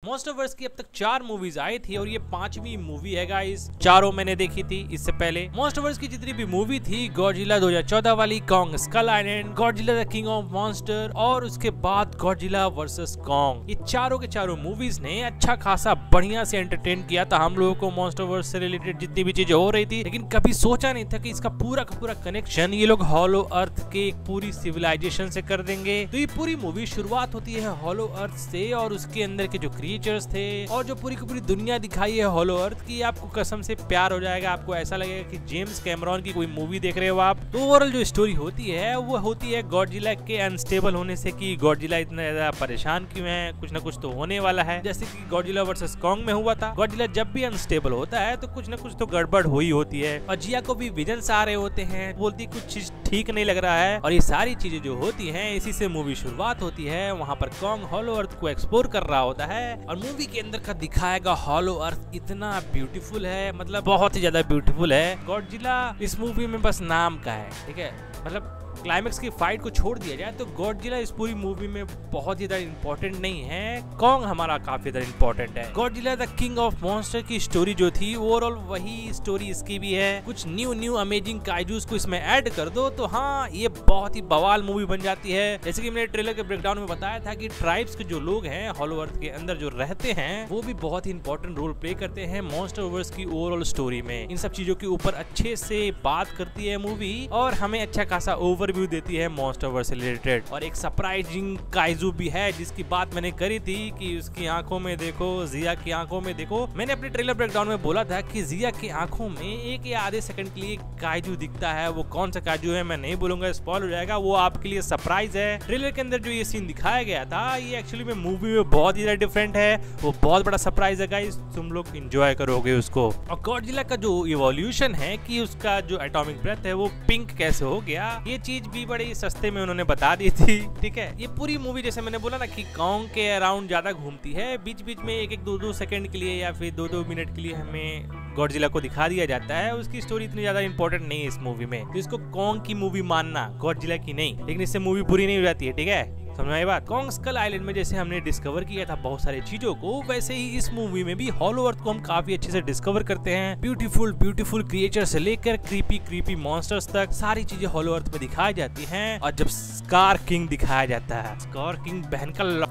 MonsterVerse की अब तक 4 मूवीज आई थी और ये 5वीं मूवी है गाइस। चारों मैंने देखी थी इससे पहले। मॉन्स्टरवर्स की जितनी भी मूवी थी, गॉडजिला 2014 वाली, Kong Skull Island, Godzilla the king of monster और उसके बाद गॉडजिला वर्सेस कॉन्ग, ये चारों के चारों मूवीज ने अच्छा खासा बढ़िया से एंटरटेन किया था हम लोगों को मॉन्स्टरवर्स से रिलेटेड जितनी भी चीजें हो रही थी। लेकिन कभी सोचा नहीं था कि इसका पूरा का पूरा कनेक्शन ये लोग हॉलो अर्थ के एक पूरी सिविलाइजेशन से कर देंगे। तो ये पूरी मूवी शुरुआत होती है हॉलो अर्थ से और उसके अंदर के जो क्रिएचर्स थे और जो पूरी की पूरी दुनिया दिखाई है हॉलो अर्थ की, आपको कसम से प्यार हो जाएगा। आपको ऐसा लगेगा कि जेम्स कैमरॉन की कोई मूवी देख रहे हो आप। तो ओवरऑल जो स्टोरी होती है वो होती है गॉडजिला के अनस्टेबल होने से, कि गॉडजिला इतना ज्यादा परेशान क्यों है, कुछ ना कुछ तो होने वाला है। जैसे कि गॉडजिला वर्सेस कॉन्ग में हुआ था, गॉडजिला जब भी अनस्टेबल होता है तो कुछ ना कुछ तो गड़बड़ हुई होती है और जिया को भी विजन्स आ रहे होते हैं, बोलती कुछ चीज ठीक नहीं लग रहा है। और ये सारी चीजें जो होती हैं, इसी से मूवी शुरुआत होती है। वहाँ पर कॉन्ग हॉलो अर्थ को एक्सप्लोर कर रहा होता है और मूवी के अंदर का दिखाएगा हॉलो अर्थ इतना ब्यूटीफुल है, मतलब बहुत ही ज्यादा ब्यूटीफुल है। गॉडजिला इस मूवी में बस नाम का है, ठीक है। मतलब क्लाइमेक्स की फाइट को छोड़ दिया जाए तो गॉडजिला इस पूरी मूवी में बहुत ज्यादा इंपॉर्टेंट नहीं है। कॉन्ग हमारा काफी ज्यादा इंपॉर्टेंट है। Godzilla the king of monster की स्टोरी जो थी, ओवरऑल वही स्टोरी इसकी भी है। कुछ न्यू अमेजिंग काइजूस को इसमें ऐड कर दो तो हाँ, ये बहुत ही बवाल मूवी बन जाती है। जैसे कि मैंने ट्रेलर के ब्रेकडाउन में बताया था कि ट्राइब्स के जो लोग हैं हॉलो अर्थ के अंदर जो रहते हैं, वो भी बहुत ही इंपॉर्टेंट रोल प्ले करते हैं मॉन्स्टरवर्स की ओवरऑल स्टोरी में। इन सब चीजों के ऊपर अच्छे से बात करती है मूवी और हमें अच्छा खासा ओवरव्यू देती है मॉन्स्टरवर्स से रिलेटेड। और एक सरप्राइजिंग काइजू भी है जिसकी बात मैंने करी थी कि उसकी आंखों में देखो, जिया की आंखों में देखो। मैंने अपने ट्रेलर ब्रेकडाउन में बोला था कि जिया की आंखों में एक या आधे सेकंड के लिए काइजू दिखता है। वो कौन सा काइजू है मैं नहीं बोलूंगा, स्पॉइल हो जाएगा, वो आपके लिए सरप्राइज है। ट्रेलर के अंदर जो ये सीन दिखाया गया था, ये एक्चुअली में मूवी में बहुत ही ज्यादा डिफरेंट है। वो बहुत बड़ा सरप्राइज है गाइस, तुम लोग एंजॉय करोगे उसको। और गॉडजिला का जो इवोल्यूशन है कि उसका जो एटॉमिक ब्रेथ है वो पिंक कैसे हो गया, ये चीज भी बड़े सस्ते में उन्होंने बता दी थी, ठीक है। ये पूरी मूवी जैसे मैंने बोला ना कि कॉन्ग के अराउंड ज्यादा घूमती है, बीच बीच में एक 2 सेकंड के लिए या फिर 2 मिनट के लिए हमें गॉडजिला को दिखा दिया जाता है। उसकी स्टोरी इतनी ज्यादा इंपॉर्टेंट नहीं है इस मूवी में, तो इसको कॉन्ग की मूवी मानना, गॉडजिला की नहीं। लेकिन इससे मूवी पूरी नहीं हो जाती है, ठीक है, समझ में आई बात। कॉन्ग स्कल आइलैंड में जैसे हमने डिस्कवर किया था बहुत सारी चीजों को, वैसे ही इस मूवी में भी हॉलो अर्थ को हम काफी अच्छे से डिस्कवर करते हैं। ब्यूटीफुल क्रिएचर से लेकर क्रीपी मॉन्स्टर्स तक सारी चीजें हॉलो अर्थ में दिखाई जाती हैं। और जब स्कार किंग दिखाया जाता है, स्कार किंग बहन का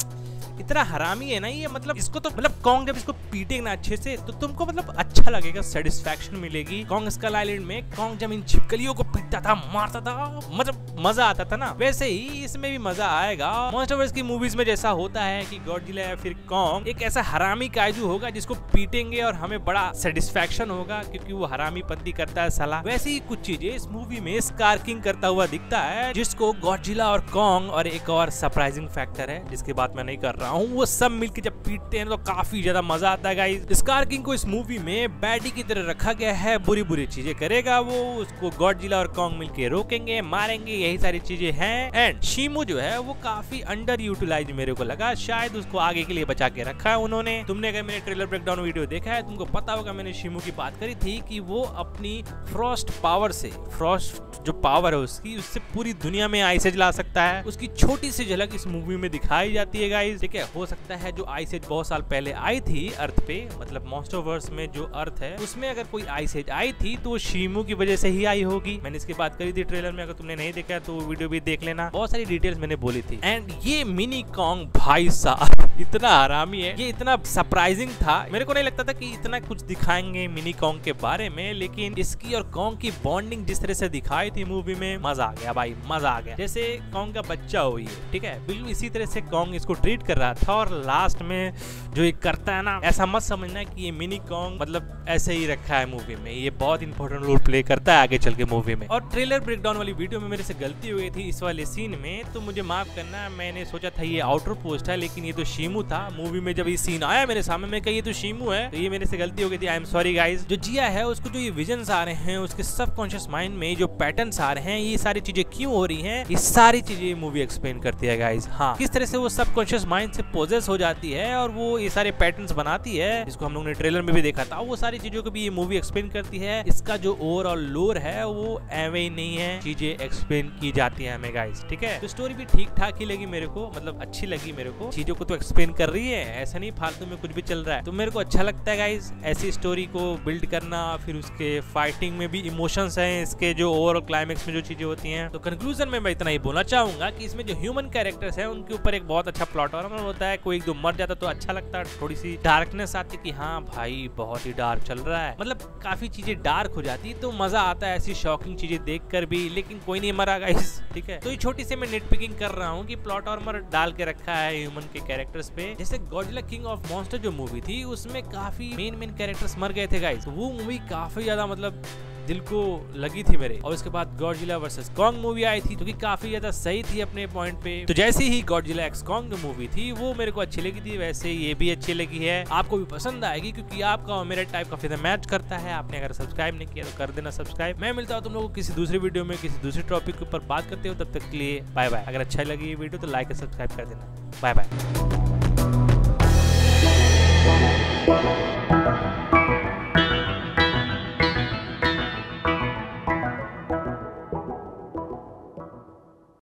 इतना हरामी है ना ये, मतलब इसको तो मतलब कॉन्ग जब इसको पीटेगा ना अच्छे से तो तुमको मतलब अच्छा लगेगा, सेटिस्फैक्शन मिलेगी। कॉन्ग स्कल आइलैंड में कॉन्ग जब इन छिपकलियों को पीटता था, मारता था, मतलब मजा आता था ना, वैसे ही इसमें भी मजा आएगा। मॉन्स्टरवर्स की मूवीज में जैसा होता है कि गॉडजिला या फिर कॉन्ग एक ऐसा हरामी काइजू होगा जिसको पीटेंगे और हमें बड़ा सेटिस्फैक्शन होगा क्योंकि वो हरामी पत्ती करता है साला। वैसे ही कुछ चीजें इस मूवी में स्कार किंग करता हुआ दिखता है, जिसको गॉडजिला और कॉन्ग और एक और सरप्राइजिंग फैक्टर है जिसकी बात मैं नहीं कर रहा हूँ, वो सब मिलकर जब पीटते हैं तो काफी ज्यादा मजा आता है गाइस। स्कार किंग को इस मूवी में बैडी की तरह रखा गया है, बुरी चीजें करेगा वो, उसको गॉडजिला और कॉन्ग मिलके रोकेंगे, मारेंगे, यही सारी चीजें हैं। एंड शिमू जो है वो काफी अंडर यूटिलाइज मेरे को लगा, शायद उसको आगे के लिए बचा के रखा है उन्होंने। तुमने अगर मेरे ट्रेलर ब्रेकडाउन वीडियो देखा है तुमको पता होगा मैंने शिमू की बात करी थी कि वो अपनी फ्रॉस्ट पावर से, फ्रॉस्ट जो पावर है उसकी, उससे पूरी दुनिया में आइस एज ला सकता है। उसकी छोटी सी झलक इस मूवी में दिखाई जाती है गाइस, ठीक है। हो सकता है जो आइस एज बहुत साल पहले आई थी अर्थ पे, मतलब मॉन्स्टरवर्स में जो अर्थ है उसमें अगर कोई आइस एज आई थी तो वो शिमू की वजह से ही आई होगी। मैंने इसकी बात करी थी ट्रेलर में, अगर तुमने नहीं देखा तो वीडियो भी देख लेना, बहुत सारी डिटेल्स मैंने बोली थी। एंड ये मिनी कॉन्ग भाई साहब इतना हरामी है, ये इतना सरप्राइजिंग था, मेरे को नहीं लगता था कि इतना कुछ दिखाएंगे मिनी कॉन्ग के बारे में, लेकिन इसकी और कॉन्ग की बॉन्डिंग जिस तरह से दिखाई थी मूवी में, मजा आ गया भाई, मजा आ गया। जैसे कॉन्ग का बच्चा हुई है, ठीक है, बिल्कुल इसी तरह से कॉन्ग इसको ट्रीट कर रहा था। और लास्ट में जो ये करता है ना, ऐसा मत समझना कि ये मिनी कॉन्ग मतलब ऐसे ही रखा है मूवी में, ये बहुत इंपॉर्टेंट रोल प्ले करता है आगे चल के मूवी में। और ट्रेलर ब्रेकडाउन वाली वीडियो में मेरे से गलती हो गई थी इस वाले सीन में, तो मुझे माफ करना, मैंने सोचा था ये आउटर पोस्ट है लेकिन ये तो शिमू था। मूवी में जब ये सीन आया मेरे सामने में, ये तो शिमू है, तो ये मेरे से गलती हो गई थी, आई एम सॉरी गाइस। जो जिया है उसको जो ये विजन्स आ रहे हैं, उसके सबकॉन्शियस माइंड में जो पैटर्न्स आ रहे हैं, ये सारी चीजें क्यों हो रही हैं, ये सारी चीजें मूवी एक्सप्लेन करती है गाइस। हाँ, किस तरह से वो सबकॉन्शियस माइंड से पोजेस हो जाती है और वो ये सारे पैटर्न्स बनाती है, जिसको हम लोग ने ट्रेलर में भी देखा था। वो सारी चीजों को भी ये मूवी एक्सप्लेन करती है। इसका जो ओवरऑल लोर है वो एवे ही नहीं है, चीजें एक्सप्लेन की जाती है हमें गाइस, ठीक है। तो स्टोरी भी ठीक ठाक ही लगी मेरे को, मतलब अच्छी लगी मेरे को, चीजों को तो एक्सप्लेन कर रही है, ऐसा नहीं फालतू में कुछ भी चल रहा है। तो मेरे को अच्छा लगता है गाइस ऐसी स्टोरी को बिल्ड करना, फिर उसके फाइटिंग में भी इमोशंस हैं, इसके जो ओवरऑल क्लाइमेक्स में जो चीजें होती हैं। तो कंक्लूजन में मैं इतना ही बोलना चाहूंगा कि इसमें जो ह्यूमन कैरेक्टर्स हैं उनके ऊपर एक बहुत अच्छा प्लॉट होता है। कोई एक दो मर जाता तो अच्छा लगता है, थोड़ी सी डार्कनेस आती कि हाँ भाई बहुत ही डार्क चल रहा है, मतलब काफी चीजें डार्क हो जाती तो मजा आता है ऐसी शॉकिंग चीजें देखकर भी। लेकिन कोई नहीं मरा गाइस, ठीक है। तो ये छोटी सी मैं नेट पिकिंग कर रहा हूँ कि प्लॉट आर्मर डाल के रखा है ह्यूमन के कैरेक्टर्स पे। जैसे गॉडजिला किंग ऑफ मॉन्स्टर जो मूवी थी उसमें काफी मेन कैरेक्टर्स मर गए थे गाइस, तो वो मूवी काफी ज्यादा मतलब दिल को लगी थी मेरे। और उसके बाद गॉडजिला वर्सेस कॉन्ग मूवी आई थी जो कि काफी ज्यादा सही थी अपने पॉइंट पे। तो जैसे ही गॉडजिला एक्स कॉन्ग जो मूवी थी वो मेरे को अच्छी लगी थी, वैसे ये भी अच्छी लगी है, आपको भी पसंद आएगी क्योंकि आपका और मेरे टाइप काफी ज्यादा मैच करता है। आपने अगर सब्सक्राइब नहीं किया तो कर देना सब्सक्राइब। मैं मिलता हूँ तुम लोगों को किसी दूसरी वीडियो में किसी दूसरे टॉपिक के ऊपर बात करते हो, तब तक के लिए बाय बाय। अगर अच्छा लगी ये वीडियो तो लाइक और सब्सक्राइब कर देना। Bye bye.